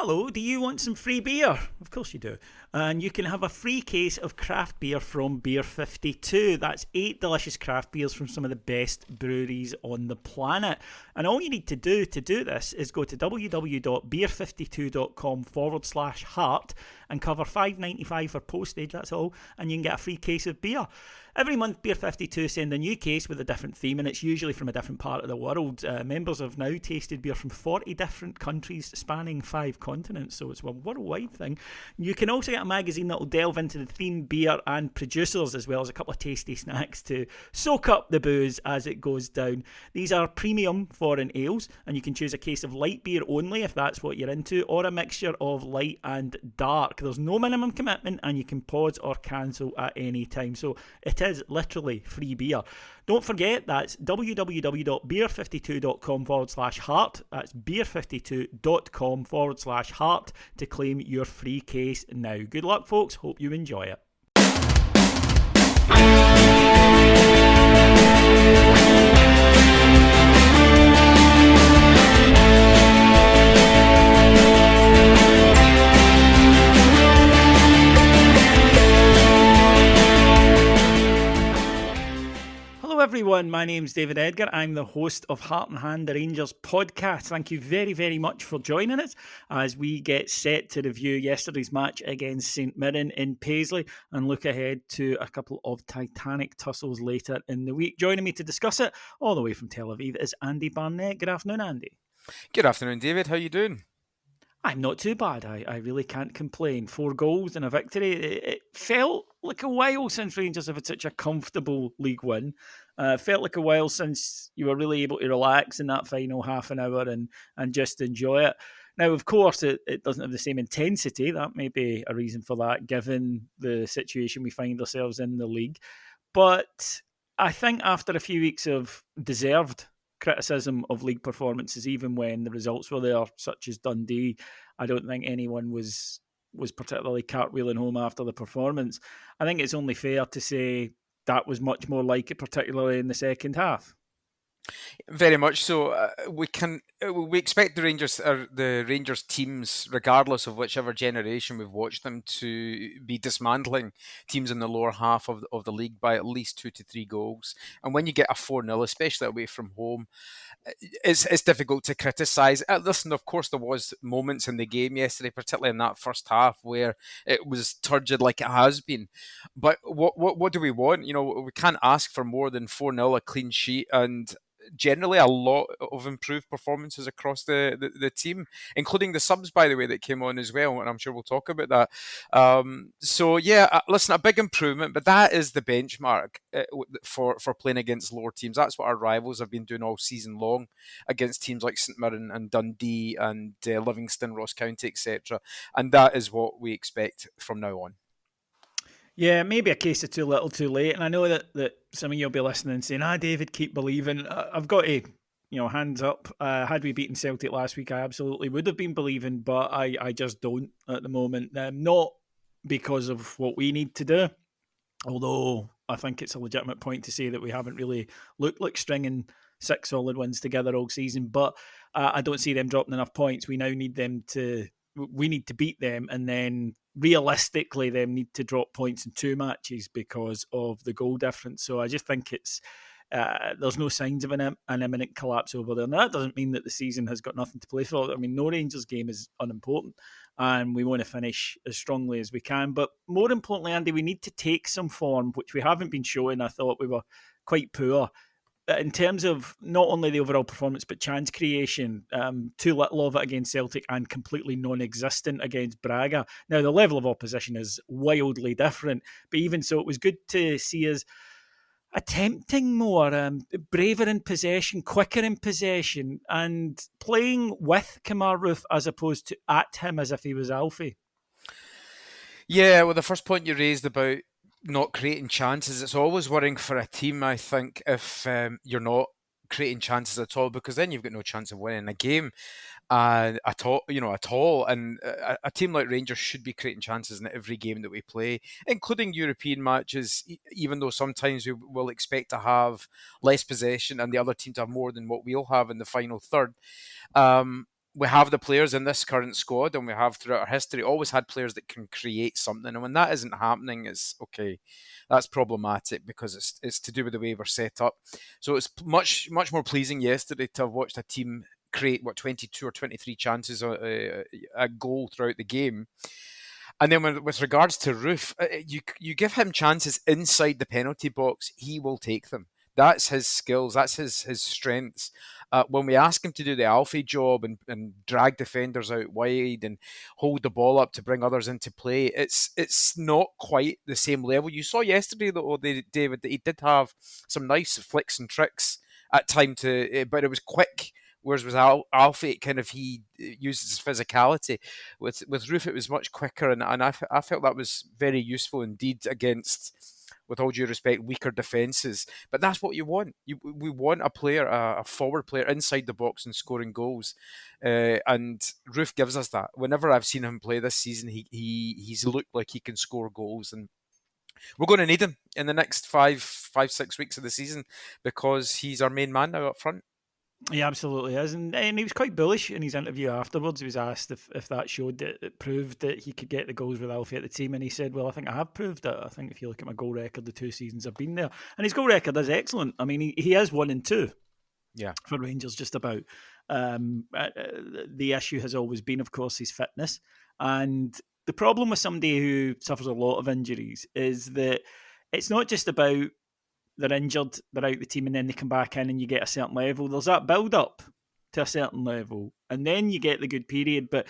Hello, do you want some free beer? Of course you do. And you can have a free case of craft beer from Beer 52. That's 8 delicious craft beers from some of the best breweries on the planet. And all you need to do this is go to www.beer52.com/heart and cover $5.95 for postage, that's all, and you can get a free case of beer. Every month, Beer 52 send a new case with a different theme, and it's usually from a different part of the world. Members have now tasted beer from 40 different countries spanning 5 continents, so it's a worldwide thing. You can also get a magazine that will delve into the theme, beer, and producers, as well as a couple of tasty snacks to soak up the booze as it goes down. These are premium foreign ales, and you can choose a case of light beer only if that's what you're into, or a mixture of light and dark. There's no minimum commitment, and you can pause or cancel at any time, so it is literally free beer. Don't forget, that's www.beer52.com/heart. That's beer52.com/heart to claim your free case now. Good luck, folks. Hope you enjoy it. Hello everyone, my name's David Edgar. I'm the host of Heart and Hand, the Rangers podcast. Thank you very, very much for joining us as we get set to review yesterday's match against St Mirren in Paisley and look ahead to a couple of titanic tussles later in the week. Joining me to discuss it, all the way from Tel Aviv, is Andy Barnett. Good afternoon, Andy. Good afternoon, David. How you doing? I'm not too bad. I really can't complain. 4 goals and a victory. It felt like a while since Rangers have had such a comfortable league win. Felt like a while since you were really able to relax in that final half an hour and just enjoy it. Now, of course, it doesn't have the same intensity. That may be a reason for that, given the situation we find ourselves in the league. But I think after a few weeks of deserved criticism of league performances, even when the results were there, such as Dundee, I don't think anyone was particularly cartwheeling home after the performance. I think it's only fair to say that was much more like it, particularly in the second half. Very much so. We expect the Rangers teams, regardless of whichever generation we've watched them, to be dismantling teams in the lower half of the league by at least 2 to 3 goals. And when you get a 4-0, especially away from home, it's difficult to criticise. Listen, of course, there was moments in the game yesterday, particularly in that first half, where it was turgid like it has been. But what do we want? You know, we can't ask for more than 4-0, a clean sheet, and generally a lot of improved performances across the team, including the subs, by the way, that came on as well, and I'm sure we'll talk about that. Listen, a big improvement, but that is the benchmark for playing against lower teams. That's what our rivals have been doing all season long against teams like St Mirren and Dundee and Livingston, Ross County, etc. And that is what we expect from now on. Yeah, maybe a case of too little, too late. And I know that some of you will be listening and saying, David, keep believing. I've got to, hands up. Had we beaten Celtic last week, I absolutely would have been believing, but I just don't at the moment. Not because of what we need to do, although I think it's a legitimate point to say that we haven't really looked like stringing 6 solid wins together all season, but I don't see them dropping enough points. We now need we need to beat them, and then realistically them need to drop points in 2 matches because of the goal difference. So I just think it's there's no signs of an imminent collapse over there. Now, that doesn't mean that the season has got nothing to play for. I mean, no Rangers game is unimportant, and we want to finish as strongly as we can. But more importantly, Andy, we need to take some form, which we haven't been showing. I thought we were quite poor in terms of not only the overall performance, but chance creation. Too little of it against Celtic and completely non-existent against Braga. Now, the level of opposition is wildly different, but even so, it was good to see us attempting more, braver in possession, quicker in possession, and playing with Kemar Roofe as opposed to at him as if he was Alfie. Yeah, well, the first point you raised about not creating chances, it's always worrying for a team, I think, if you're not creating chances at all, because then you've got no chance of winning a game at all. And a team like Rangers should be creating chances in every game that we play, including European matches, even though sometimes we will expect to have less possession and the other team to have more than what we'll have in the final third. we have the players in this current squad, and we have throughout our history always had players that can create something. And when that isn't happening, it's okay. That's problematic because it's to do with the way we're set up. So it's much more pleasing yesterday to have watched a team create 22 or 23 chances a goal throughout the game. And then with regards to Roofe, you give him chances inside the penalty box, he will take them. That's his skills. That's his strengths. When we ask him to do the Alfie job and drag defenders out wide and hold the ball up to bring others into play, it's not quite the same level. You saw yesterday, though, David, that he did have some nice flicks and tricks at time but it was quick. Whereas with Alfie, he uses his physicality. With Roofe, it was much quicker, and I felt that was very useful indeed against, with all due respect, weaker defences. But that's what you want. We want a player, a forward player inside the box and scoring goals. And Roofe gives us that. Whenever I've seen him play this season, he's looked like he can score goals, and we're going to need him in the next 6 weeks of the season because he's our main man now up front. He absolutely is, and he was quite bullish in his interview afterwards. He was asked if that showed that it proved that he could get the goals with Alfie at the team, and he said, well, I think I have proved it. I think if you look at my goal record the 2 seasons I've been there, and his goal record is excellent. I mean, he is 1 and 2 for Rangers just about. The issue has always been, of course, his fitness, and the problem with somebody who suffers a lot of injuries is that it's not just about they're injured, they're out the team, and then they come back in and you get a certain level. There's that build-up to a certain level, and then you get the good period, but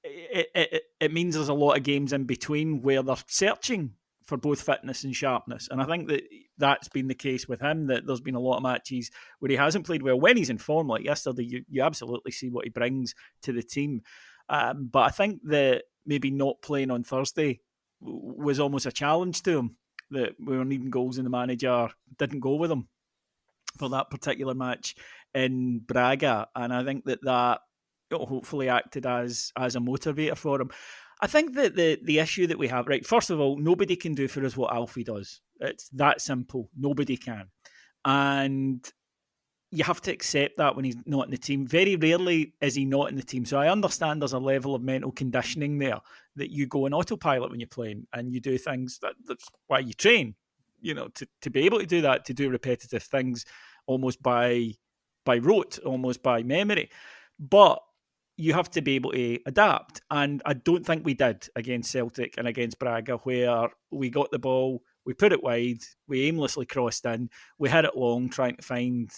it means there's a lot of games in between where they're searching for both fitness and sharpness. And I think that's been the case with him, that there's been a lot of matches where he hasn't played well. When he's in form, like yesterday, you absolutely see what he brings to the team. But I think that maybe not playing on Thursday was almost a challenge to him, that we were needing goals and the manager didn't go with him for that particular match in Braga. And I think that hopefully acted as a motivator for him. I think that the issue that we have, right, first of all, nobody can do for us what Alfie does. It's that simple. Nobody can. And you have to accept that when he's not in the team. Very rarely is he not in the team. So I understand there's a level of mental conditioning there, that you go on autopilot when you're playing and you do things. That's why you train, to be able to do that, to do repetitive things almost by rote, almost by memory. But you have to be able to adapt. And I don't think we did against Celtic and against Braga, where we got the ball, we put it wide, we aimlessly crossed in, we hit it long trying to find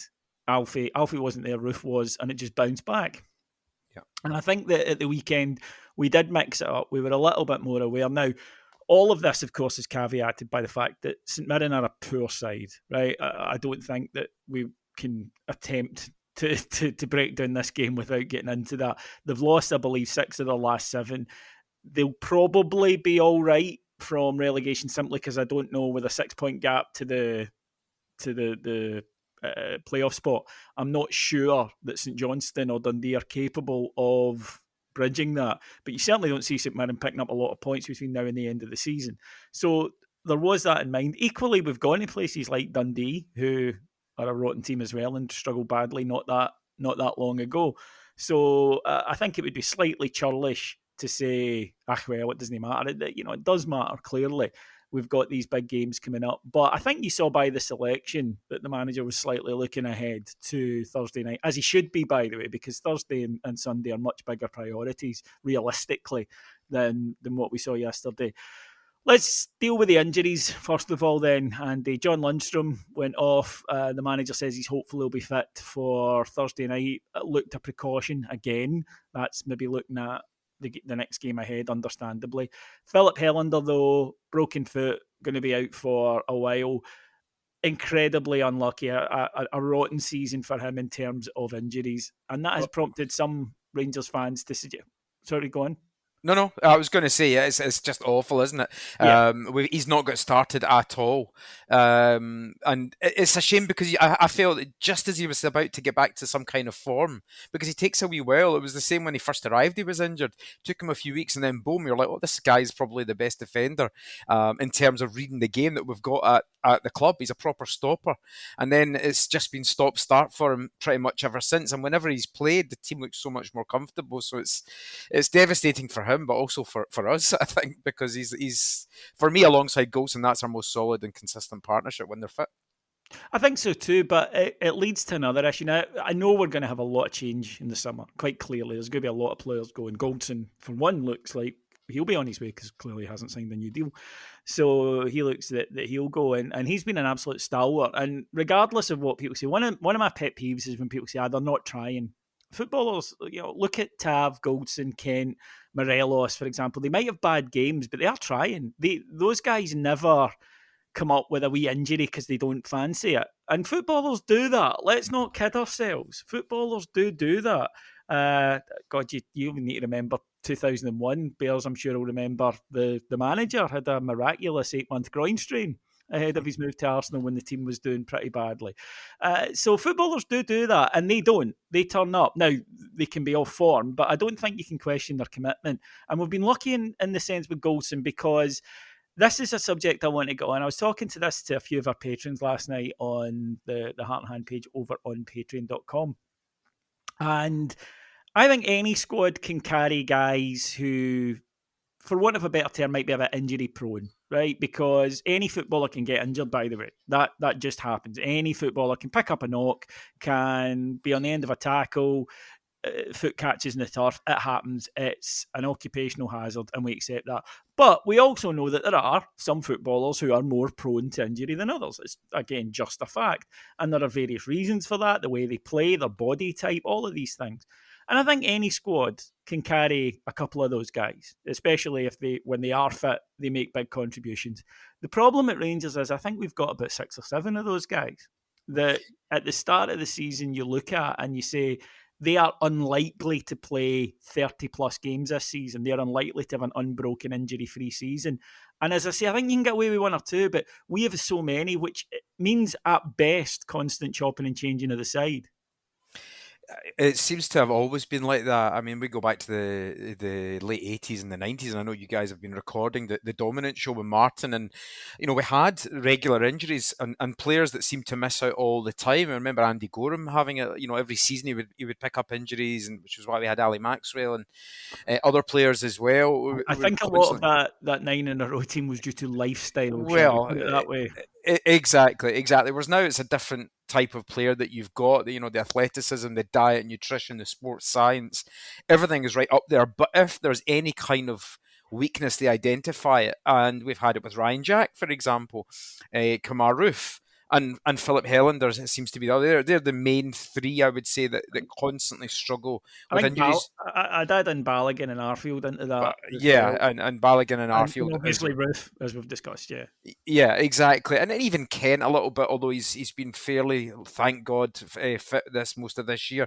Alfie. Alfie wasn't there, Roofe was, and it just bounced back. Yeah. And I think that at the weekend, we did mix it up. We were a little bit more aware. Now, all of this, of course, is caveated by the fact that St Mirren are a poor side, right? I don't think that we can attempt to break down this game without getting into that. They've lost, I believe, 6 of their last 7. They'll probably be all right from relegation, simply because I don't know, with a 6-point gap to the playoff spot, I'm not sure that St Johnstone or Dundee are capable of bridging that. But you certainly don't see St Mirren picking up a lot of points between now and the end of the season. So there was that in mind. Equally, we've gone to places like Dundee, who are a rotten team as well and struggled badly not that long ago. So I think it would be slightly churlish to say, well, it doesn't matter. It does matter, clearly. We've got these big games coming up. But I think you saw by the selection that the manager was slightly looking ahead to Thursday night, as he should be, by the way, because Thursday and Sunday are much bigger priorities, realistically, than what we saw yesterday. Let's deal with the injuries first of all then. And John Lundstrom went off. The manager says he's hopeful he'll be fit for Thursday night. It looked a precaution again. That's maybe looking at the next game ahead, understandably. Philip Helander, though, broken foot, going to be out for a while. Incredibly unlucky. A rotten season for him in terms of injuries. And that has prompted some Rangers fans to suggest... Sorry, go on. No. I was going to say it's just awful, isn't it? Yeah. He's not got started at all, and it's a shame because I felt that just as he was about to get back to some kind of form, because he takes a wee while. It was the same when he first arrived; he was injured. Took him a few weeks, and then boom, you're like, "Oh, this guy's probably the best defender in terms of reading the game that we've got at the club. He's a proper stopper." And then it's just been stop-start for him pretty much ever since. And whenever he's played, the team looks so much more comfortable. So it's devastating for him, but also for us, I think, because he's for me alongside Goldson, that's our most solid and consistent partnership when they're fit. I think so too, but it leads to another issue. Now, I know we're going to have a lot of change in the summer, quite clearly. There's going to be a lot of players going. Goldson, for one, looks like he'll be on his way because clearly he hasn't signed a new deal. So he looks that he'll go in, and he's been an absolute stalwart. And regardless of what people say, one of my pet peeves is when people say, they're not trying. Footballers, look at Tav, Goldson, Kent, Morelos, for example. They might have bad games, but they are trying. Those guys never come up with a wee injury because they don't fancy it. And footballers do that. Let's not kid ourselves. Footballers do that. God, you even need to remember 2001. Bears, I'm sure, will remember the manager had a miraculous 8-month groin strain ahead of his move to Arsenal when the team was doing pretty badly. So footballers do that, and they don't. They turn up. Now, they can be off form, but I don't think you can question their commitment. And we've been lucky in the sense with Goldson because this is a subject I want to go on. I was talking to this to a few of our patrons last night on the Heart and Hand page over on patreon.com. And I think any squad can carry guys who, for want of a better term, might be a bit injury prone, right? Because any footballer can get injured, by the way. That just happens. Any footballer can pick up a knock, can be on the end of a tackle, foot catches in the turf. It happens. It's an occupational hazard, and we accept that. But we also know that there are some footballers who are more prone to injury than others. It's, again, just a fact. And there are various reasons for that, the way they play, their body type, all of these things. And I think any squad can carry a couple of those guys, especially if when they are fit, they make big contributions. The problem at Rangers is I think we've got about 6 or 7 of those guys that at the start of the season you look at and you say, they are unlikely to play 30 plus games this season. They're unlikely to have an unbroken injury free season. And as I say, I think you can get away with 1 or 2, but we have so many, which means at best constant chopping and changing of the side. It seems to have always been like that. I mean, we go back to the late 80s and the 90s, and I know you guys have been recording the Dominant show with Martin, and we had regular injuries and players that seemed to miss out all the time. I remember Andy Gorham having every season he would pick up injuries, and which was why we had Ali Maxwell and other players as well. I think a lot of that 9 in a row team was due to lifestyle, shall we Well, put it that way. exactly. Whereas now it's a different type of player that you've got. The athleticism, the diet, nutrition, the sports science, everything is right up there. But if there's any kind of weakness, they identify it, and we've had it with Ryan Jack, for example, Kamar Roofe. And Philip Helander seems to be there. They're the main 3, I would say, that constantly struggle with injuries. I'd add in Balogun and Arfield into that. Yeah, and Balogun and Arfield. Obviously Roofe, as we've discussed, yeah. Yeah, exactly. And then even Kent a little bit, although he's been fairly, thank God, fit most of this year.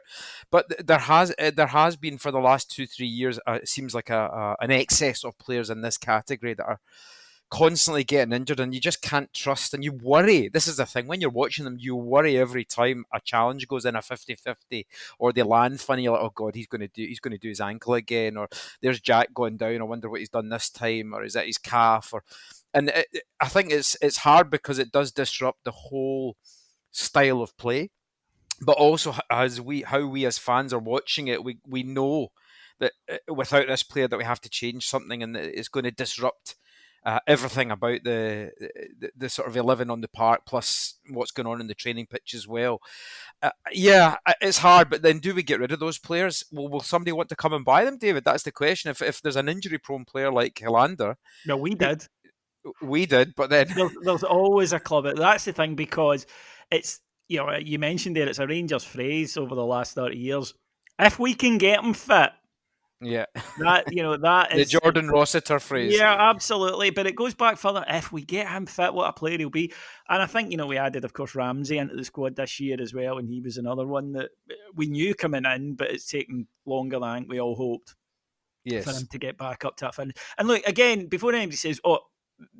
But there has been for the last 2-3 years, it seems like an excess of players in this category that are constantly getting injured, and you just can't trust, and you worry. This is the thing, when you're watching them, you worry every time a challenge goes in a 50-50, or they land funny. You're like, oh God, he's going to do his ankle again, or there's Jack going down, I wonder what he's done this time, or is that his calf, and I think it's hard because it does disrupt the whole style of play, but also how we as fans are watching it, we know that without this player that we have to change something, and it's going to disrupt everything about the sort of 11 on the park, plus what's going on in the training pitch as well. Yeah, it's hard, but then do we get rid of those players? Well, will somebody want to come and buy them, David? That's the question. If there's an injury-prone player like Helander... No, we did. We did, but then... There's always a club. That's the thing, because it's, you mentioned there, it's a Rangers phrase over the last 30 years. If we can get them fit, yeah, that is the Jordan Rossiter phrase. Yeah, absolutely. But it goes back further. If we get him fit, what a player he'll be. And I think we added, of course, Ramsey into the squad this year as well, and he was another one that we knew coming in, but it's taken longer than we all hoped. for Yes. him to get back up to that finish. And look, again, before anybody says, oh,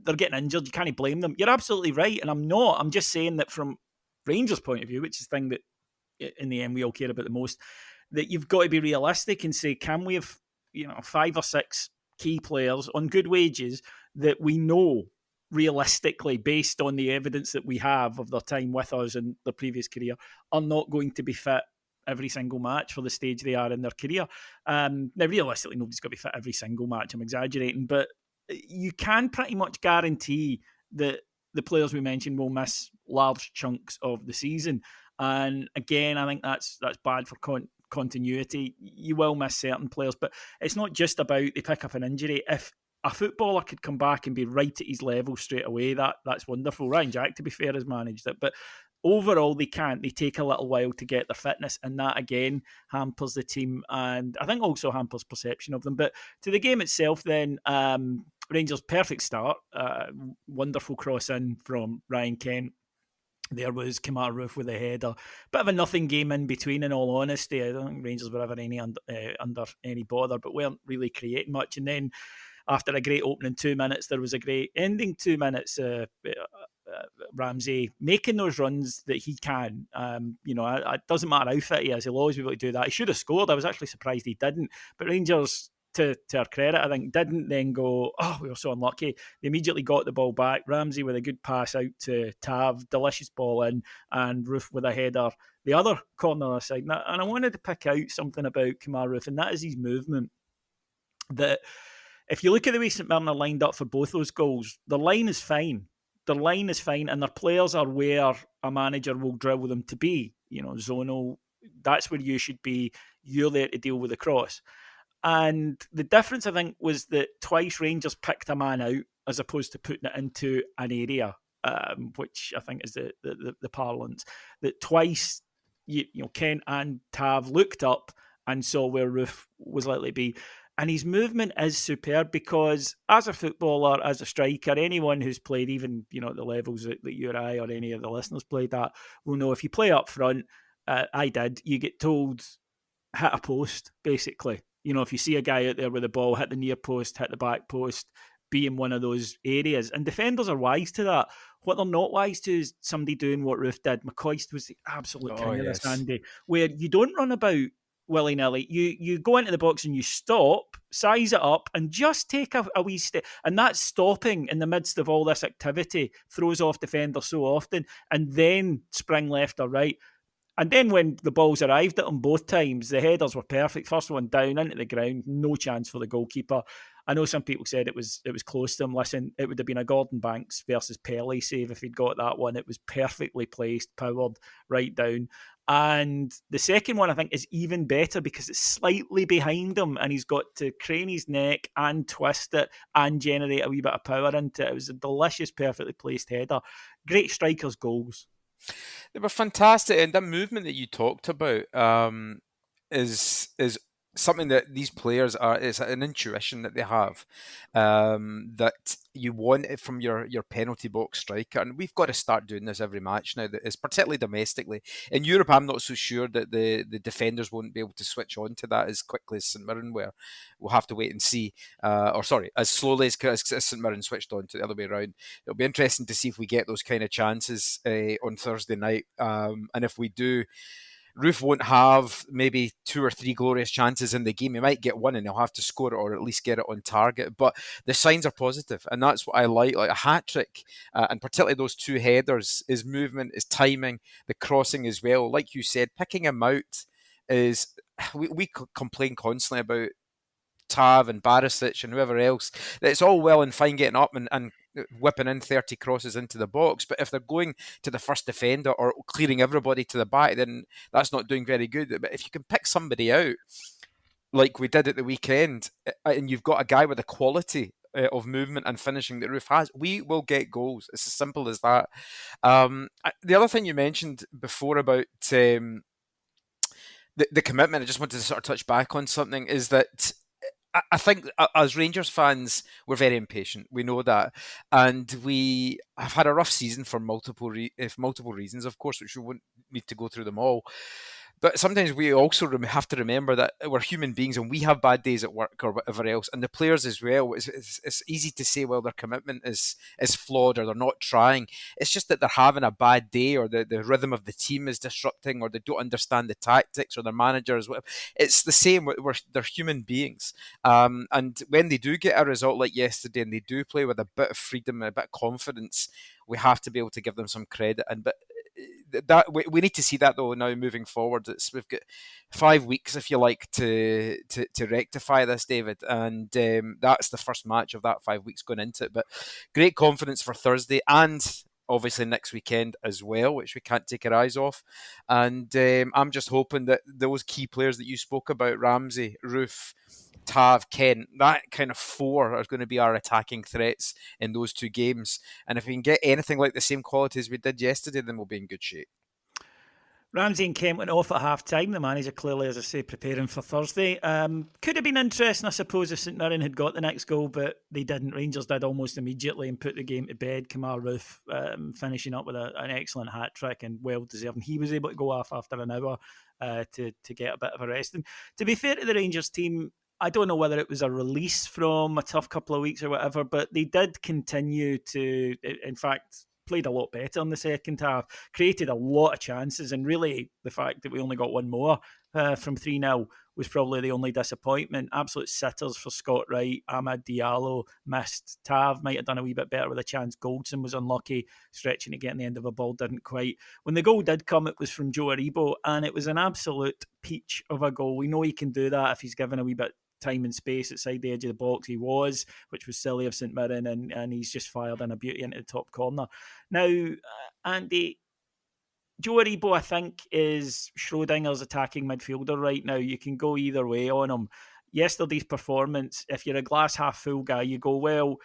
they're getting injured, you can't blame them. You're absolutely right, and I'm not. I'm just saying that from Rangers' point of view, which is the thing that in the end we all care about the most, that you've got to be realistic and say, can we have 5 or 6 key players on good wages that we know realistically, based on the evidence that we have of their time with us and their previous career, are not going to be fit every single match for the stage they are in their career. Now, realistically, nobody's got to be fit every single match. I'm exaggerating, but you can pretty much guarantee that the players we mentioned will miss large chunks of the season. And again, I think that's bad for continuity. You will miss certain players, but it's not just about they pick up an injury. If a footballer could come back and be right at his level straight away, that's wonderful. Ryan Jack, to be fair, has managed it, but overall they can't. They take a little while to get their fitness, and that again hampers the team, and I think also hampers perception of them. But to the game itself, then Rangers perfect start, wonderful cross in from Ryan Kent. There was Kemar Roofe with a header. Bit of a nothing game in between, in all honesty. I don't think Rangers were ever under any bother, but weren't really creating much. And then after a great opening 2 minutes, there was a great ending 2 minutes. Ramsey making those runs that he can. It doesn't matter how fit he is, he'll always be able to do that. He should have scored. I was actually surprised he didn't. But Rangers, to our credit, I think, didn't then go, oh, we were so unlucky. They immediately got the ball back. Ramsey with a good pass out to Tav, delicious ball in, and Roofe with a header the other corner side. And I wanted to pick out something about Kemar Roofe, and that is his movement. That if you look at the way St Mirren are lined up for both those goals, the line is fine. Their line is fine, and their players are where a manager will drill them to be. Zonal, that's where you should be. You're there to deal with the cross. And the difference, I think, was that twice Rangers picked a man out as opposed to putting it into an area, which I think is the parlance. That twice, Kent and Tav looked up and saw where Roofe was likely to be. And his movement is superb because as a footballer, as a striker, anyone who's played even, at the levels that you or I or any of the listeners played at will know if you play up front, I did, you get told, hit a post, basically. If you see a guy out there with the ball, hit the near post, hit the back post, be in one of those areas. And defenders are wise to that. What they're not wise to is somebody doing what Roofe did. McCoist was the absolute king of this, Andy, where you don't run about willy-nilly. You go into the box and you stop, size it up, and just take a wee step. And that stopping in the midst of all this activity throws off defenders so often, and then spring left or right. And then when the balls arrived at them both times, the headers were perfect. First one down into the ground, no chance for the goalkeeper. I know some people said it was close to him. Listen, it would have been a Gordon Banks versus Paisley save if he'd got that one. It was perfectly placed, powered right down. And the second one, I think, is even better because it's slightly behind him and he's got to crane his neck and twist it and generate a wee bit of power into it. It was a delicious, perfectly placed header. Great strikers' goals. They were fantastic, and that movement that you talked about is something that these players are. It's an intuition that they have that you want it from your penalty box striker, and we've got to start doing this every match now. That is particularly domestically in Europe. I'm not so sure that the defenders won't be able to switch on to that as quickly as St Mirren were. We'll have to wait and see, as slowly as St Mirren switched on to the other way around. It'll be interesting to see if we get those kind of chances on Thursday night, and if we do, Roofe won't have maybe 2 or 3 glorious chances in the game. He might get one and he'll have to score it or at least get it on target. But the signs are positive, and that's what I like a hat-trick, and particularly those 2 headers, his movement, his timing, the crossing as well. Like you said, picking him out is... We complain constantly about Tav and Barisic and whoever else. It's all well and fine getting up and whipping in 30 crosses into the box, but if they're going to the first defender or clearing everybody to the back, then that's not doing very good. But if you can pick somebody out, like we did at the weekend, and you've got a guy with the quality of movement and finishing that Roofe has, we will get goals. It's as simple as that. The other thing you mentioned before about the commitment, I just wanted to sort of touch back on something, is that I think as Rangers fans, we're very impatient. We know that. And we have had a rough season for multiple reasons, of course, which we wouldn't need to go through them all. But sometimes we also have to remember that we're human beings and we have bad days at work or whatever else, and the players as well. It's easy to say, well, their commitment is flawed or they're not trying. It's just that they're having a bad day, or the rhythm of the team is disrupting, or they don't understand the tactics, or their managers. It's the same. They're human beings, and when they do get a result like yesterday, and they do play with a bit of freedom and a bit of confidence, we have to be able to give them some credit. And but that we need to see that though now moving forward. We've got 5 weeks, if you like, to rectify this, David, and that's the first match of that 5 weeks going into it. But great confidence for Thursday and obviously next weekend as well, which we can't take our eyes off. And I'm just hoping that those key players that you spoke about, Ramsey, Roofe, Tav, Kent, that kind of four are going to be our attacking threats in those two games. And if we can get anything like the same quality as we did yesterday, then we'll be in good shape. Ramsey and Kent went off at half time. The manager clearly, as I say, preparing for Thursday. Could have been interesting, I suppose, if St Mirren had got the next goal, but they didn't. Rangers did almost immediately and put the game to bed. Kamar Roofe finishing up with an excellent hat trick and well deserved. He was able to go off after an hour to get a bit of a rest. And to be fair to the Rangers team, I don't know whether it was a release from a tough couple of weeks or whatever, but they did continue to, in fact, played a lot better in the second half, created a lot of chances, and really the fact that we only got one more from 3-0 was probably the only disappointment. Absolute sitters for Scott Wright. Ahmad Diallo missed. Tav might have done a wee bit better with a chance. Goldson was unlucky, stretching to get in the end of a ball, didn't quite. When the goal did come, it was from Joe Aribo, and it was an absolute peach of a goal. We know he can do that if he's given a wee bit time and space outside the edge of the box. He was, which was silly of St Mirren, and he's just fired in a beauty into the top corner. Now, Andy, Joe Aribo, I think, is Schrodinger's attacking midfielder right now. You can go either way on him. Yesterday's performance, if you're a glass half full guy, you go, well,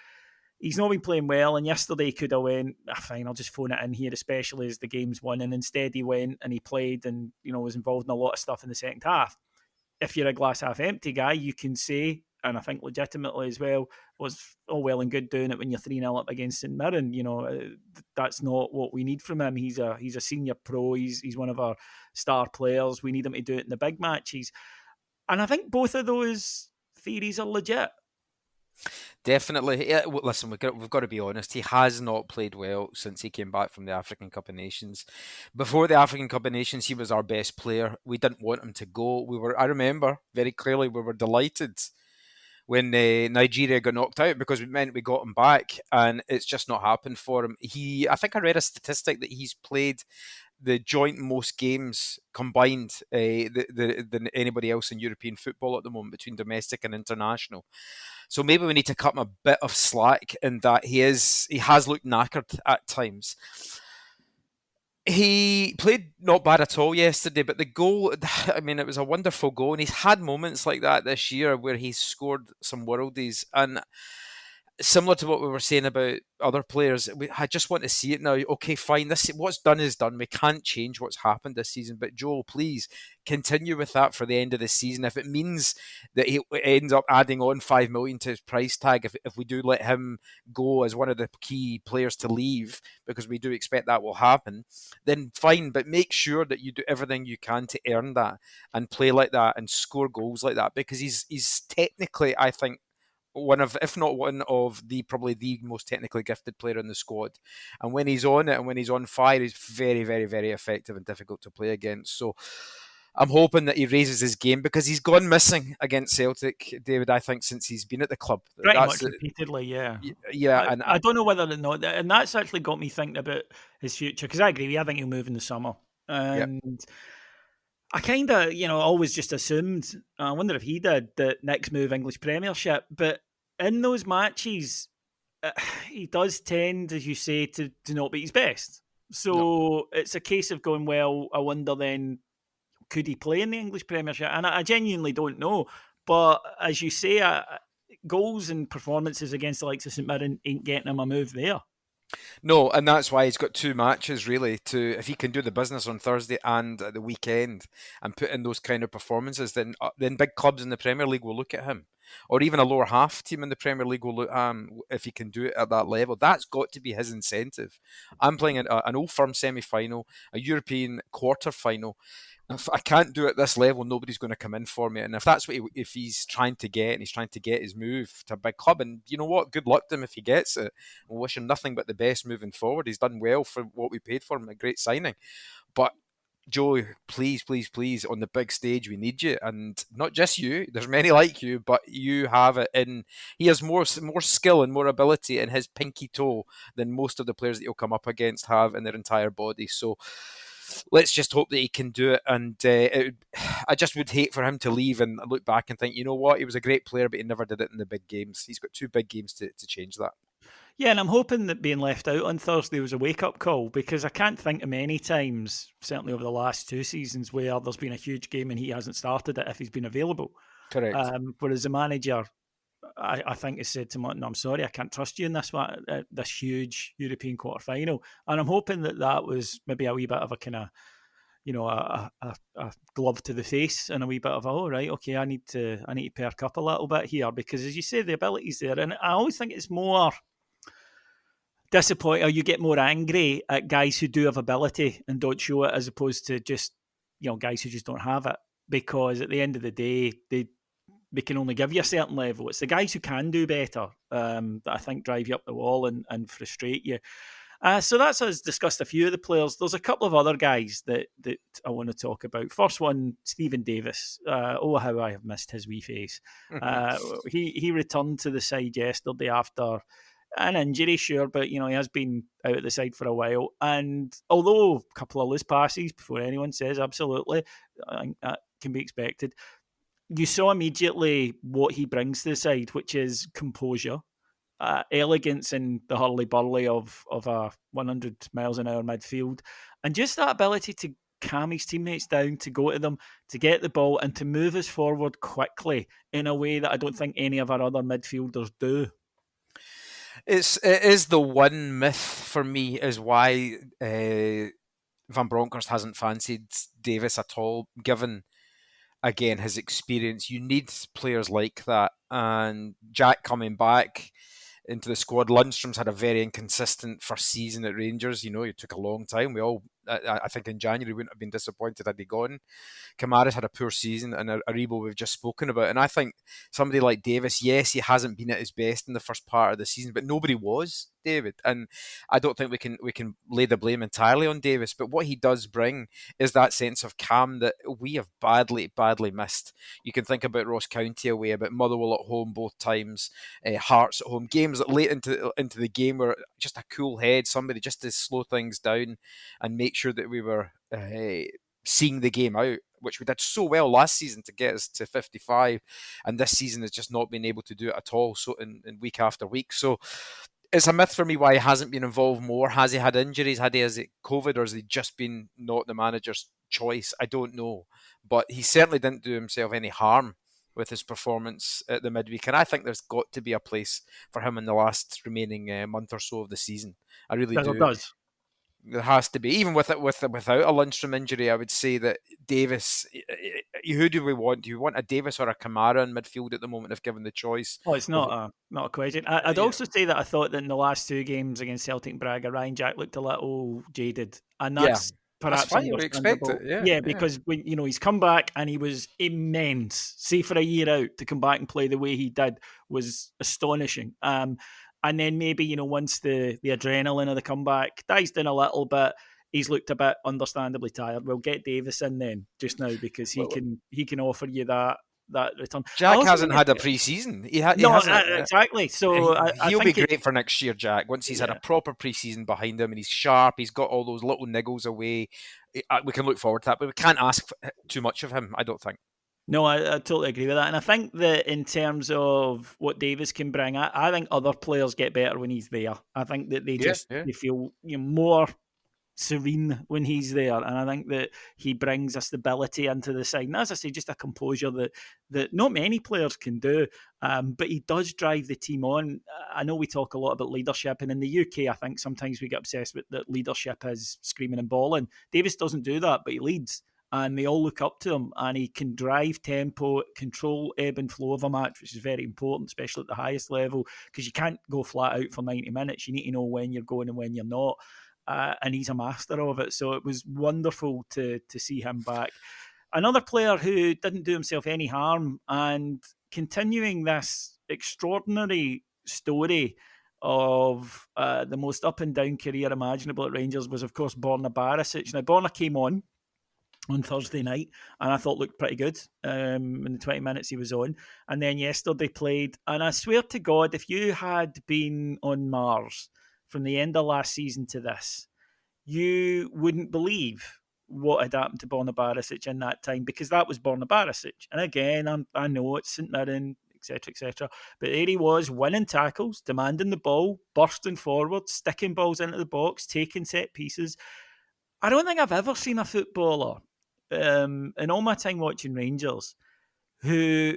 he's not been playing well, and yesterday he could have went, fine, I'll just phone it in here, especially as the game's won. And instead he went and he played and, was involved in a lot of stuff in the second half. If you're a glass half empty guy, you can say, and I think legitimately as well, was all well and good doing it when you're 3-0 up against St Mirren. That's not what we need from him. He's a senior pro. He's one of our star players. We need him to do it in the big matches. And I think both of those theories are legit. Definitely. Yeah, listen, we've got to be honest. He has not played well since he came back from the African Cup of Nations. Before the African Cup of Nations, he was our best player. We didn't want him to go. I remember very clearly, we were delighted when Nigeria got knocked out because it meant we got him back, and it's just not happened for him. I think I read a statistic that he's played the joint most games combined than anybody else in European football at the moment, between domestic and international. So maybe we need to cut him a bit of slack in that he has looked knackered at times. He played not bad at all yesterday, but the goal, I mean, it was a wonderful goal, and he's had moments like that this year where he's scored some worldies. And similar to what we were saying about other players, I just want to see it now. Okay, fine. What's done is done. We can't change what's happened this season. But Joel, please continue with that for the end of the season. If it means that he ends up adding on 5 million to his price tag, if we do let him go as one of the key players to leave, because we do expect that will happen, then fine. But make sure that you do everything you can to earn that and play like that and score goals like that, because he's technically, I think, one of, if not one of probably the most technically gifted player in the squad. And when he's on it and when he's on fire, he's very, very, very effective and difficult to play against. So I'm hoping that he raises his game, because he's gone missing against Celtic, David, I think, since he's been at the club. Pretty much repeatedly, yeah. Yeah. I don't know whether or not, and that's actually got me thinking about his future, because I agree, I think he'll move in the summer. And yep. I kind of, always just assumed, I wonder if he did, that next move English Premiership. But in those matches, he does tend, as you say, to not be his best. So It's a case of going, well, I wonder then, could he play in the English Premiership? And I genuinely don't know. But as you say, goals and performances against the likes of St Mirren ain't getting him a move there. No, and that's why he's got 2 matches really if he can do the business on Thursday and at the weekend and put in those kind of performances, then big clubs in the Premier League will look at him. or even a lower half team in the Premier League will look if he can do it at that level. That's got to be his incentive. I'm playing an Old Firm semi-final, a European quarter-final. If I can't do it at this level, nobody's going to come in for me. And if that's what if he's trying to get, and he's trying to get his move to a big club, and you know what, good luck to him if he gets it. I wish him nothing but the best moving forward. He's done well for what we paid for him, a great signing. But Joe, please, please, please, on the big stage, we need you, and not just you. There's many like you, but you have it in. He has more skill and more ability in his pinky toe than most of the players that he'll come up against have in their entire body. So let's just hope that he can do it. And I just would hate for him to leave and look back and think, you know what, he was a great player, but he never did it in the big games. He's got 2 big games to change that. Yeah, and I'm hoping that being left out on Thursday was a wake-up call, because I can't think of many times, certainly over the last 2 seasons, where there's been a huge game and he hasn't started it if he's been available. Correct. Whereas the manager, I think, has said to him, no, I'm sorry, I can't trust you in this huge European quarter-final. And I'm hoping that was maybe a wee bit of a kind of, a glove to the face, and a wee bit of, oh, right, okay, I need to perk up a little bit here, because as you say, the ability's there. And I always think it's more disappointing, or you get more angry at guys who do have ability and don't show it, as opposed to just, guys who just don't have it. Because at the end of the day, they can only give you a certain level. It's the guys who can do better that I think drive you up the wall and frustrate you. So that's us discussed a few of the players. There's a couple of other guys that I want to talk about. First one, Stephen Davis. Oh, how I have missed his wee face. He returned to the side yesterday after an injury, sure, but he has been out of the side for a while. And although a couple of loose passes before anyone says absolutely, I think that can be expected. You saw immediately what he brings to the side, which is composure, elegance in the hurly-burly of a 100 miles an hour midfield, and just that ability to calm his teammates down, to go to them, to get the ball, and to move us forward quickly in a way that I don't think any of our other midfielders do. It is the one myth for me is why Van Bronckhorst hasn't fancied Davis at all, given, again, his experience. You need players like that. And Jack coming back into the squad. Lundstrom's had a very inconsistent first season at Rangers. It took a long time. I think in January, we wouldn't have been disappointed had he gone. Kamara's had a poor season, and Aribo we've just spoken about. And I think somebody like Davis, yes, he hasn't been at his best in the first part of the season, but nobody was, David. And I don't think we can lay the blame entirely on Davis. But what he does bring is that sense of calm that we have badly, badly missed. You can think about Ross County away, about Motherwell at home both times, Hearts at home, games that late into the game were just a cool head, somebody just to slow things down and make sure that we were seeing the game out, which we did so well last season to get us to 55, and this season has just not been able to do it at all. So in week after week, so it's a myth for me why he hasn't been involved more. Has he had injuries? Has it COVID, or has he just been not the manager's choice? I don't know, but he certainly didn't do himself any harm with his performance at the midweek, and I think there's got to be a place for him in the last remaining month or so of the season. I really do. It does. There has to be, even without a Lundstrom injury. I would say that Davis. Who do we want? Do you want a Davis or a Kamara in midfield at the moment, if given the choice? Oh, it's not a question. I'd also say that I thought that in the last 2 games against Celtic and Braga, Ryan Jack looked a little jaded, and that's perhaps fine. We expect it. Because when he's come back and he was immense. See, for a year out to come back and play the way he did was astonishing. And then maybe, once the adrenaline of the comeback dies down a little bit, he's looked a bit understandably tired. We'll get Davis in then just now, because he can offer you that return. Jack hasn't had a pre-season. He hasn't. Exactly. So he'll be great for next year, Jack, once he's had a proper pre-season behind him and he's sharp. He's got all those little niggles away. We can look forward to that, but we can't ask too much of him, I don't think. No, I totally agree with that. And I think that in terms of what Davis can bring, I think other players get better when he's there. I think that they feel more serene when he's there. And I think that he brings a stability into the side. And as I say, just a composure that not many players can do. But he does drive the team on. I know we talk a lot about leadership. And in the UK, I think sometimes we get obsessed with that leadership is screaming and bawling. Davis doesn't do that, but he leads. and they all look up to him, and he can drive tempo, control ebb and flow of a match, which is very important, especially at the highest level, because you can't go flat out for 90 minutes. You need to know when you're going and when you're not. And he's a master of it. So it was wonderful to see him back. Another player who didn't do himself any harm and continuing this extraordinary story of the most up and down career imaginable at Rangers was, of course, Borna Barisic. Now, Borna came on Thursday night, and I thought looked pretty good in the 20 minutes he was on. And then yesterday played, and I swear to God, if you had been on Mars from the end of last season to this, you wouldn't believe what had happened to Borna Barisic in that time, because that was Borna Barisic. And again, I know it's St Mirren, etc., etc. But there he was, winning tackles, demanding the ball, bursting forward, sticking balls into the box, taking set pieces. I don't think I've ever seen a footballer in all my time watching Rangers who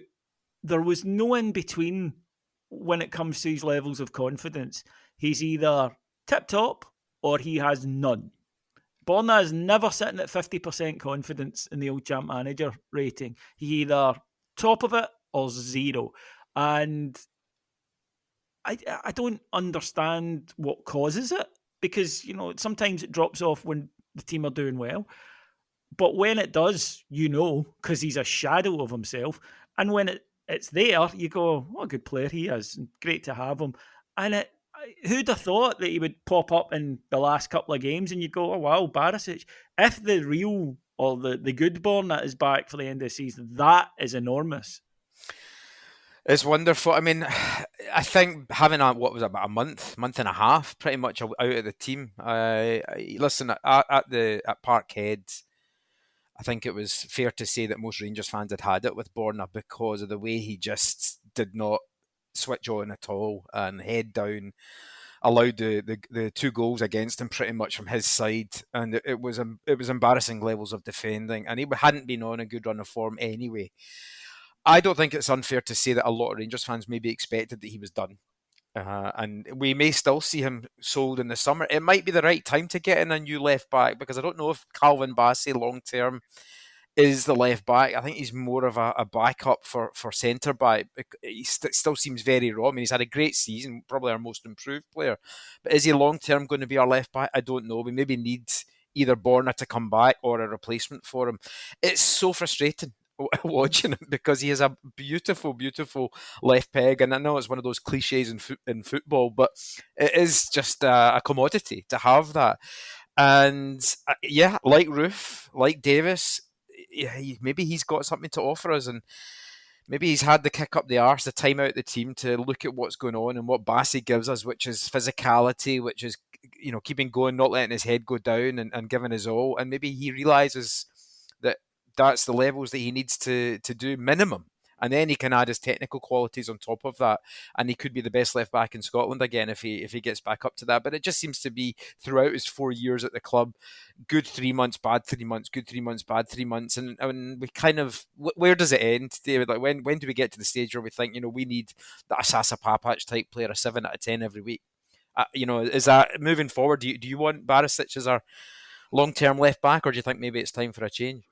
there was no in between when it comes to his levels of confidence. He's either tip top or he has none. Borna is never sitting at 50% confidence in the old champ manager rating. He either top of it or zero. And I don't understand what causes it, because, sometimes it drops off when the team are doing well. But when it does, because he's a shadow of himself. And when it's there, you go, what a good player he is. Great to have him. And who'd have thought that he would pop up in the last couple of games and you'd go, oh, wow, Barisic. If the real or the good Borna is back for the end of the season, that is enormous. It's wonderful. I mean, I think having about a month and a half pretty much out of the team. Listen, at Parkhead, I think it was fair to say that most Rangers fans had it with Borna because of the way he just did not switch on at all and head down, allowed the 2 goals against him pretty much from his side, and it was embarrassing levels of defending, and he hadn't been on a good run of form anyway. I don't think it's unfair to say that a lot of Rangers fans maybe expected that he was done. And we may still see him sold in the summer. It might be the right time to get in a new left back, because I don't know if Calvin Bassey long term is the left back. I think he's more of a backup for centre back. He still seems very raw. I mean, he's had a great season, probably our most improved player. But is he long term going to be our left back? I don't know. We maybe need either Borna to come back or a replacement for him. It's so frustrating watching him, because he has a beautiful, beautiful left peg, and I know it's one of those cliches in football, but it is just a commodity to have that. And like Roofe, like Davis, maybe he's got something to offer us, and maybe he's had the kick up the arse, the time out the team to look at what's going on and what Bassey gives us, which is physicality, which is keeping going, not letting his head go down, and giving his all. And maybe he realises that that's the levels that he needs to do minimum. And then he can add his technical qualities on top of that, and he could be the best left back in Scotland again if he gets back up to that. But it just seems to be throughout his 4 years at the club, good 3 months, bad 3 months, good 3 months, bad 3 months, and we kind of, where does it end, David? Like when do we get to the stage where we think we need that Asasa Papac type player, a 7 out of 10 every week? Is that moving forward? Do you want Barisic as our long-term left back, or do you think maybe it's time for a change?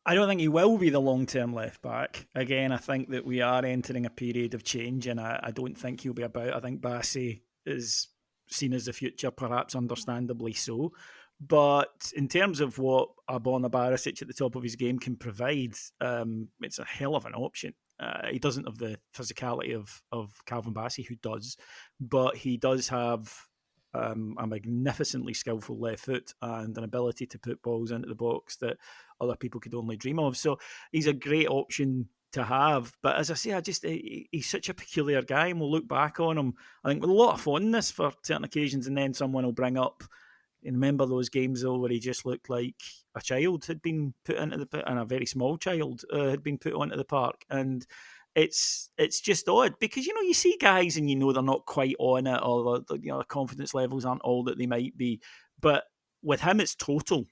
I don't think he will be the long-term left back. Again, I think that we are entering a period of change, and I don't think he'll be about. I think Bassey is seen as the future, perhaps understandably so. But in terms of what a Borna Barisic at the top of his game can provide, it's a hell of an option. He doesn't have the physicality of Calvin Bassey, who does, but he does have a magnificently skillful left foot and an ability to put balls into the box that other people could only dream of. So he's a great option to have. But as I say, he's such a peculiar guy, and we'll look back on him, I think, with a lot of fondness for certain occasions, and then someone will bring up, and remember those games though where he just looked like a child had been put into the, and a very small child had been put onto the park. And it's just odd, because you see guys and they're not quite on it, or their confidence levels aren't all that they might be, but with him it's total.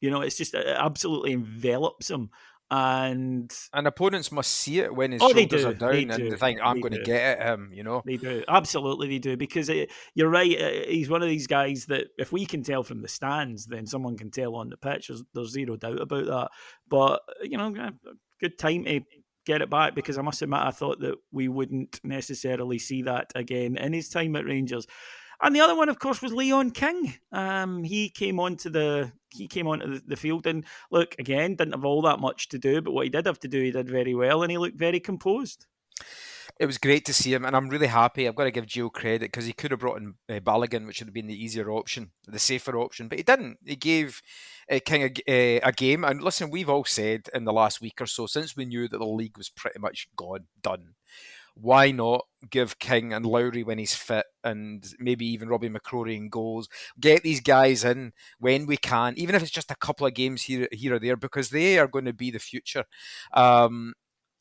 It's just, it absolutely envelops him, And opponents must see it when his they shoulders are do, they down and they do, think, I'm they going to do. get at him, you know? They do. Absolutely, they do. Because you're right. He's one of these guys that if we can tell from the stands, then someone can tell on the pitch. There's zero doubt about that. But, good time to get it back, because I must admit, I thought that we wouldn't necessarily see that again in his time at Rangers. And the other one, of course, was Leon King. He came onto the field, and look, again, didn't have all that much to do, but what he did have to do, he did very well, and he looked very composed. It was great to see him, and I'm really happy. I've got to give Gio credit because he could have brought in Balogun, which would have been the easier option, the safer option, but he didn't. He gave King a game. And listen, we've all said in the last week or so, since we knew that the league was pretty much gone, done, why not give King and Lowry when he's fit, and maybe even Robbie McCrory in goals? Get these guys in when we can, even if it's just a couple of games here or there, because they are going to be the future.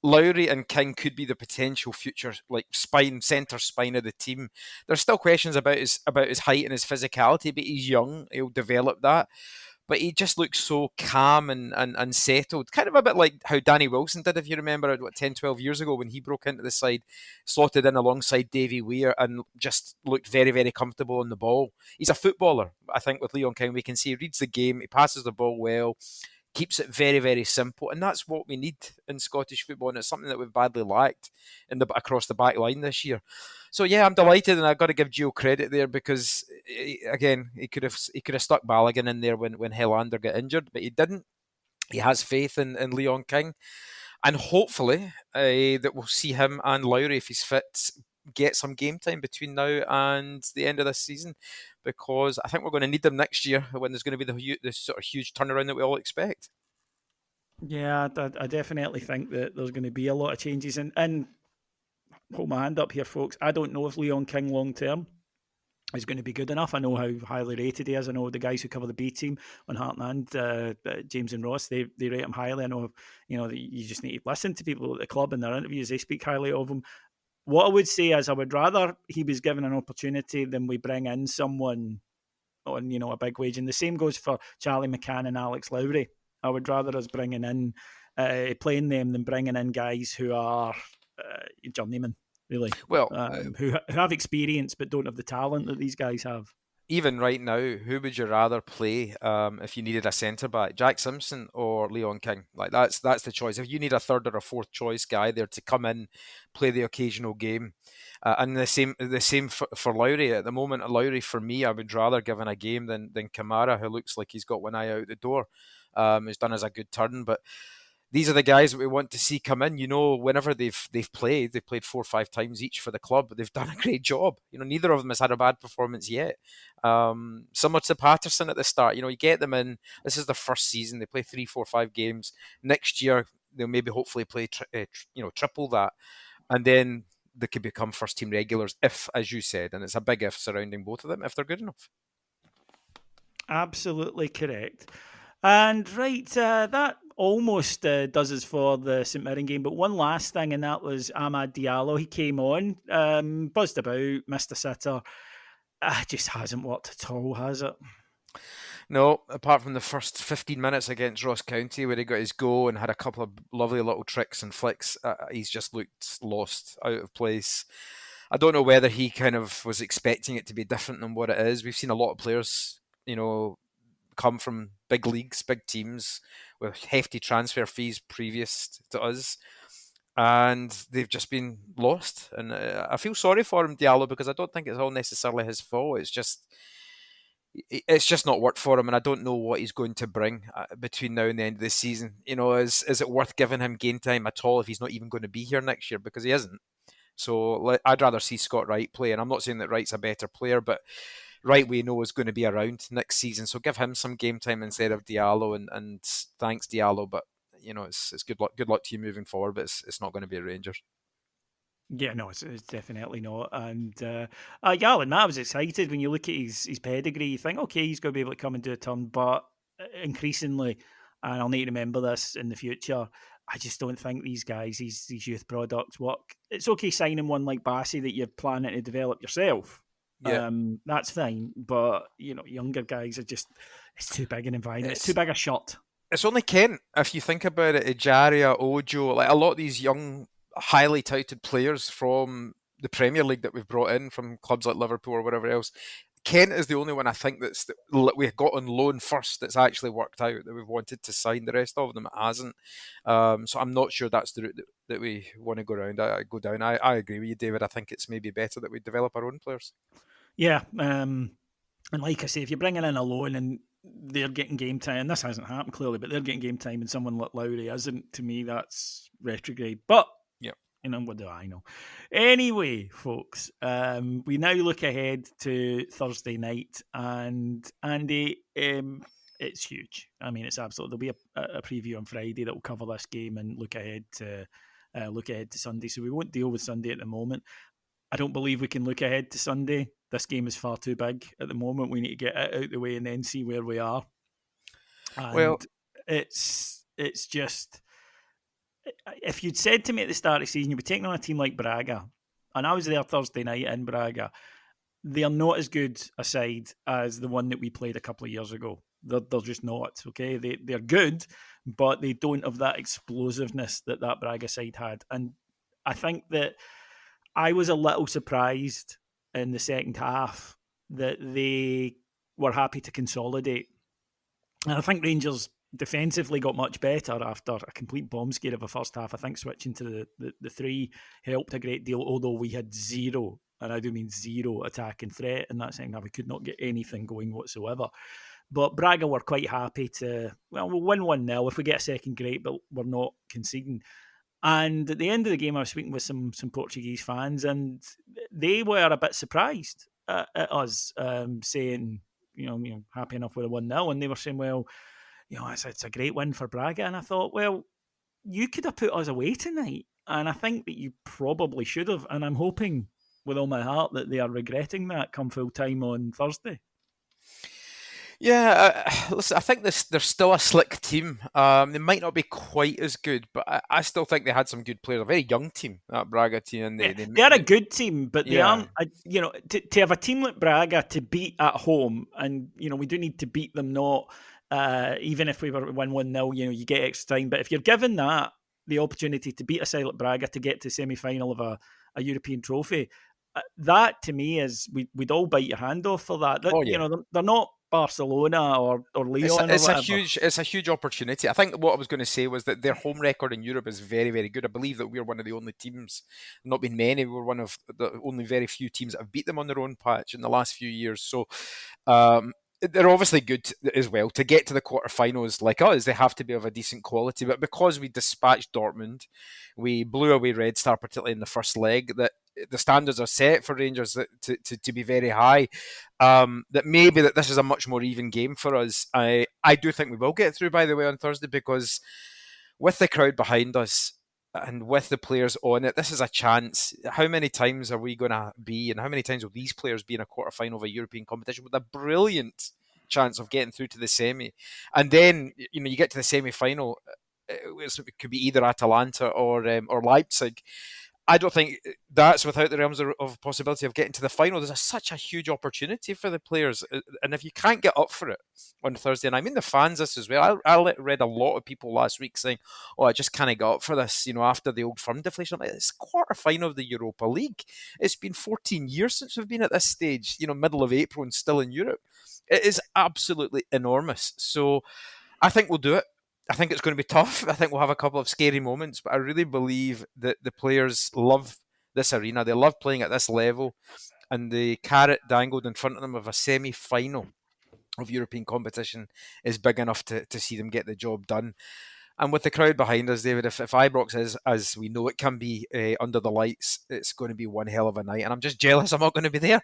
Lowry and King could be the potential future, like centre spine of the team. There's still questions about his height and his physicality, but he's young. He'll develop that. But he just looks so calm and settled, kind of a bit like how Danny Wilson did, if you remember, 10, 12 years ago when he broke into the side, slotted in alongside Davy Weir and just looked very, very comfortable on the ball. He's a footballer, I think, with Leon King. We can see he reads the game, he passes the ball well, keeps it very, very simple, and that's what we need in Scottish football, and it's something that we've badly lacked across the back line this year. So yeah, I'm delighted, and I've got to give Gio credit there because again, he could have stuck Balogun in there when Helander got injured, but he didn't. He has faith in Leon King, and hopefully that we'll see him and Lowry, if he's fit, get some game time between now and the end of this season, because I think we're going to need them next year when there's going to be the sort of huge turnaround that we all expect. Yeah, I definitely think that there's going to be a lot of changes. And hold my hand up here, folks. I don't know if Leon King long term is going to be good enough. I know how highly rated he is. I know the guys who cover the B team on Heartland, James and Ross, they rate him highly. I know, you just need to listen to people at the club in their interviews. They speak highly of him. What I would say is I would rather he was given an opportunity than we bring in someone on, a big wage. And the same goes for Charlie McCann and Alex Lowry. I would rather us bringing in, playing them than bringing in guys who are journeymen, really, Well, who have experience but don't have the talent that these guys have. even right now, who would you rather play if you needed a centre back, Jack Simpson or Leon King? Like that's the choice. If you need a third or a fourth choice guy there to come in, play the occasional game, and the same for Lowry at the moment. Lowry, for me, I would rather give him a game than Kamara, who looks like he's got one eye out the door. He's done us a good turn, but these are the guys that we want to see come in. Whenever they've played 4 or 5 times each for the club, but they've done a great job. Neither of them has had a bad performance yet. Similar to Patterson at the start, you get them in. This is their first season. They play 3, 4, 5 games. Next year, they'll maybe hopefully play triple that, and then they could become first team regulars if, as you said, and it's a big if surrounding both of them, if they're good enough. Absolutely correct. And right, that almost does us for the St Mirren game. But one last thing, and that was Amad Diallo. He came on, buzzed about, missed a sitter. Just hasn't worked at all, has it? No, apart from the first 15 minutes against Ross County where he got his go and had a couple of lovely little tricks and flicks, he's just looked lost, out of place. I don't know whether he kind of was expecting it to be different than what it is. We've seen a lot of players, come from big leagues, big teams with hefty transfer fees previous to us, and they've just been lost. And I feel sorry for him, Diallo, because I don't think it's all necessarily his fault. It's just not worked for him, and I don't know what he's going to bring between now and the end of the season. Is it worth giving him game time at all if he's not even going to be here next year? Because he isn't. So I'd rather see Scott Wright play, and I'm not saying that Wright's a better player, but Wright we know is going to be around next season, so give him some game time instead of Diallo, and thanks Diallo, but it's good luck to you moving forward, but it's not going to be a Rangers. Yeah, no, it's definitely not. And Alan, I was excited when you look at his pedigree. You think, okay, he's going to be able to come and do a turn, but increasingly, and I'll need to remember this in the future, I just don't think these guys, these youth products work. It's okay signing one like Bassey that you're planning to develop yourself. Yeah. That's fine, but younger guys are just, it's too big an environment. It's too big a shot. It's only Kent, if you think about it. Ejaria, Ojo, like a lot of these young, highly touted players from the Premier League that we've brought in from clubs like Liverpool or whatever else. Kent is the only one I think we got on loan first that's actually worked out, that we've wanted to sign. The rest of them it hasn't. So I'm not sure that's the route that we want to go down. I agree with you, David. I think it's maybe better that we develop our own players. Yeah, and like I say, if you're bringing in a loan and they're getting game time, and this hasn't happened clearly, but they're getting game time and someone like Lowry isn't, to me, that's retrograde. But, Yeah. what do I know? Anyway, folks, we now look ahead to Thursday night, and Andy, it's huge. I mean, it's absolute. There'll be a preview on Friday that will cover this game and look ahead to Sunday. So we won't deal with Sunday at the moment. I don't believe we can look ahead to Sunday. This game is far too big at the moment. We need to get it out of the way and then see where we are. Well, And it's just, if you'd said to me at the start of the season you'd be taking on a team like Braga, and I was there Thursday night in Braga, they are not as good a side as the one that we played a couple of years ago. They're just not, okay? They're good, but they don't have that explosiveness that Braga side had. And I think that I was a little surprised in the second half that they were happy to consolidate. And I think Rangers defensively got much better after a complete bomb scare of a first half. I think switching to the three helped a great deal, although we had zero, and I do mean zero, attacking threat in that second half. We could not get anything going whatsoever. But Braga were quite happy to, we'll win 1-0. If we get a second, great, but we're not conceding. And at the end of the game, I was speaking with some Portuguese fans, and they were a bit surprised at us, saying, happy enough with a 1-0. And they were saying, well, it's a great win for Braga. And I thought, well, you could have put us away tonight. And I think that you probably should have. And I'm hoping with all my heart that they are regretting that come full time on Thursday. Yeah, listen, I think they're still a slick team. They might not be quite as good, but I still think they had some good players. A very young team, that Braga team. And they are a good team, but they yeah. aren't, to have a team like Braga to beat at home, and, we do need to beat them, not even if we were 1-0, you get extra time. But if you're given that, the opportunity to beat a side like Braga to get to the semi-final of a European trophy, that to me is, we'd all bite your hand off for that. Oh, yeah. They're not Barcelona or Leon or whatever. It's a huge opportunity. I think what I was going to say was that their home record in Europe is very, very good. I believe that we're one of the only teams, not been many, we're one of the only very few teams that have beat them on their own patch in the last few years. So they're obviously good as well. To get to the quarterfinals like us, they have to be of a decent quality. But because we dispatched Dortmund, we blew away Red Star, particularly in the first leg, that the standards are set for Rangers to be very high. That maybe that this is a much more even game for us. I do think we will get through, by the way, on Thursday, because with the crowd behind us and with the players on it, this is a chance. How many times are we going to be, and how many times will these players be in a quarterfinal of a European competition with a brilliant chance of getting through to the semi? And then, you get to the semi-final, it could be either Atalanta or Leipzig. I don't think that's without the realms of possibility of getting to the final. There's such a huge opportunity for the players. And if you can't get up for it on Thursday, and I mean the fans this as well, I read a lot of people last week saying, oh, I just can't get up for this, after the Old Firm deflation. I'm like, it's a quarter-final of the Europa League. It's been 14 years since we've been at this stage, middle of April and still in Europe. It is absolutely enormous. So I think we'll do it. I think it's going to be tough. I think we'll have a couple of scary moments, but I really believe that the players love this arena. They love playing at this level, and the carrot dangled in front of them of a semi-final of European competition is big enough to see them get the job done. And with the crowd behind us, David, if Ibrox is, as we know it can be, under the lights, it's going to be one hell of a night. And I'm just jealous I'm not going to be there.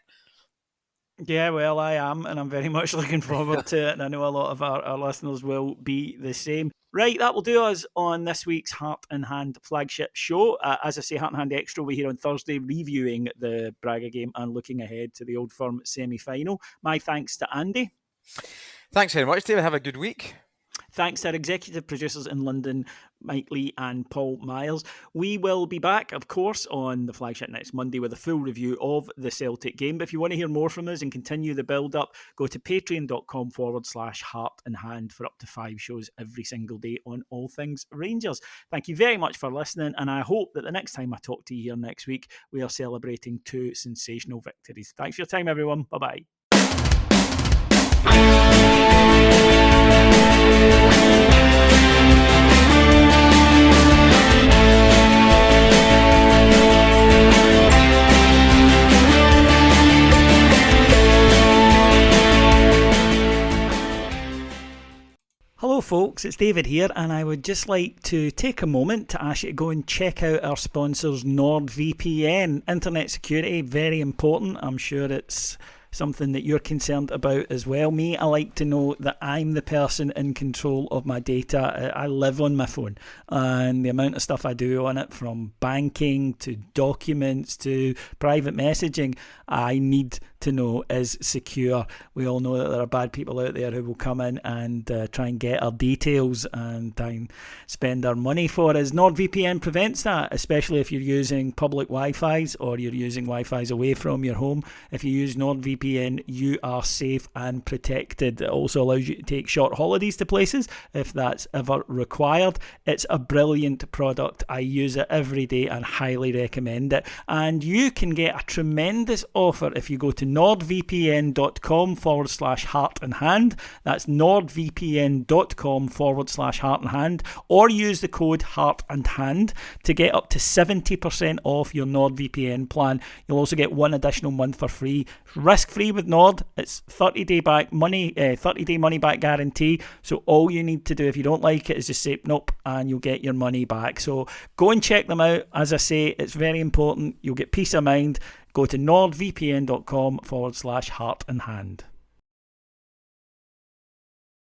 Yeah, well, I am, and I'm very much looking forward to it, and I know a lot of our listeners will be the same. Right, that will do us on this week's Heart and Hand flagship show. As I say, Heart and Hand Extra, we're here on Thursday reviewing the Braga game and looking ahead to the Old Firm semi-final. My thanks to Andy. Thanks very much, David. Have a good week. Thanks to our executive producers in London, Mike Lee and Paul Myers. We will be back, of course, on the flagship next Monday with a full review of the Celtic game. But if you want to hear more from us and continue the build-up, go to patreon.com/heart and hand for up to 5 shows every single day on all things Rangers. Thank you very much for listening, and I hope that the next time I talk to you here next week, we are celebrating 2 sensational victories. Thanks for your time, everyone. Bye-bye. Hello folks, it's David here, and I would just like to take a moment to ask you to go and check out our sponsors NordVPN. Internet security, very important. I'm sure it's something that you're concerned about as well. Me, I like to know that I'm the person in control of my data. I live on my phone, and the amount of stuff I do on it, from banking to documents to private messaging, I need to know is secure. We all know that there are bad people out there who will come in and try and get our details and try and spend our money for us. NordVPN prevents that, especially if you're using public Wi-Fi's or you're using Wi-Fi's away from your home. If you use NordVPN, you are safe and protected. It also allows you to take short holidays to places if that's ever required. It's a brilliant product. I use it every day and highly recommend it. And you can get a tremendous offer if you go to nordvpn.com/heart and hand. That's nordvpn.com/heart and hand, or use the code heart and hand to get up to 70% off your NordVPN plan. You'll also get 1 additional month for free. Risk-free with Nord. It's 30-day money back guarantee. So all you need to do if you don't like it is just say nope, and you'll get your money back. So go and check them out. As I say, it's very important. You'll get peace of mind. Go to nordvpn.com/heart and hand.